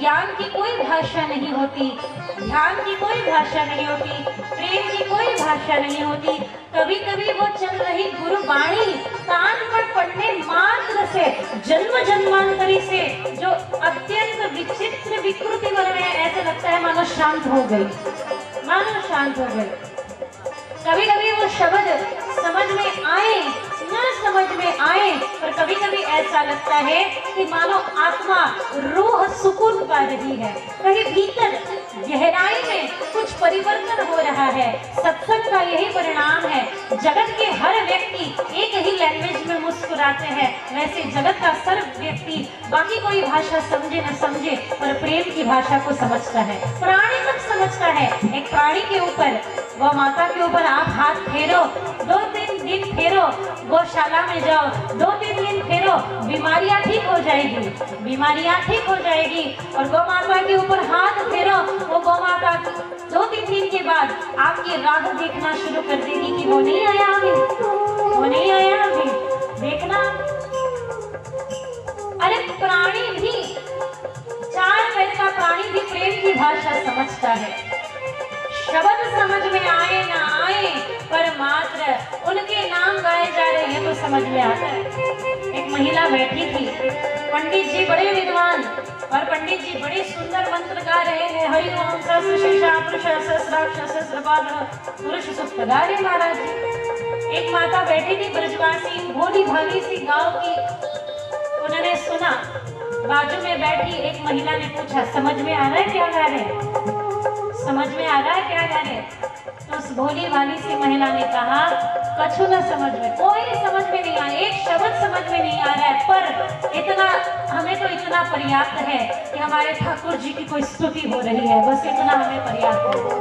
ज्ञान की कोई भाषा नहीं होती, ध्यान की कोई भाषा नहीं होती, प्रेम की कोई भाषा नहीं होती। कभी कभी वो चल रही गुरुवाणी कान पर पड़ने मात्र से जन्म जन्मांतरी से जो अत्यंत विचित्र विकृति बन रहे हैं, ऐसे लगता है मानो शांत हो गई, मानो शांत हो गई। कभी कभी वो शब्द समझ में आए न समझ में आए, पर कभी कभी ऐसा लगता है कि मानो आत्मा रूह सुकून पा रही है, कहीं भीतर गहराई में कुछ परिवर्तन हो रहा है। सत्संग का यही परिणाम है। जगत के हर व्यक्ति एक ही लैंग्वेज में मुस्कुराते हैं, वैसे जगत का सर्व व्यक्ति बाकी कोई भाषा समझे न समझे पर प्रेम की भाषा को समझता है। प्राणी तक समझता है। एक प्राणी के ऊपर, गौ माता के ऊपर आप हाथ फेरो, 2-3 दिन फेरो, गौशाला में जाओ, 2-3 दिन फेरो, बीमारियां ठीक हो जाएगी, बीमारियां ठीक हो जाएगी। और गौ माता के ऊपर हाथ फेरो, वो गौ माता 2-3 दिन के बाद आपकी राह देखना शुरू कर देगी कि वो नहीं आया अभी, वो नहीं आया अभी, देखना। अरे प्राणी भी, 4 पैर का प्राणी भी प्रेम की भाषा समझता है। शब्द समझ में आए ना आए, पर मात्र उनके नाम गाए जा रहे हैं तो समझ में आता है। एक महिला बैठी थी, पंडित जी बड़े विद्वान और पंडित जी बड़े सुंदर मंत्र गा रहे हैं, हरि ओम सहस्र शीर्षा पुरुष सहस्राक्ष सहस्रपाद पुरुष सुक्त गा रहे महाराज जी। एक माता बैठी थी, ब्रजवासी भोली भाली सी गांव की, उन्होंने सुना। बाजू में बैठी एक महिला ने पूछा, समझ में आ रहा है क्या गा रहे, समझ में आ रहा है क्या गा रहे? तो उस भोली भाली सी महिला ने कहा, कछु न समझ में, कोई समझ में नहीं आया, एक शब्द समझ में नहीं आ रहा है, पर इतना हमें तो इतना पर्याप्त है कि हमारे ठाकुर जी की कोई स्तुति हो रही है, बस इतना हमें पर्याप्त है।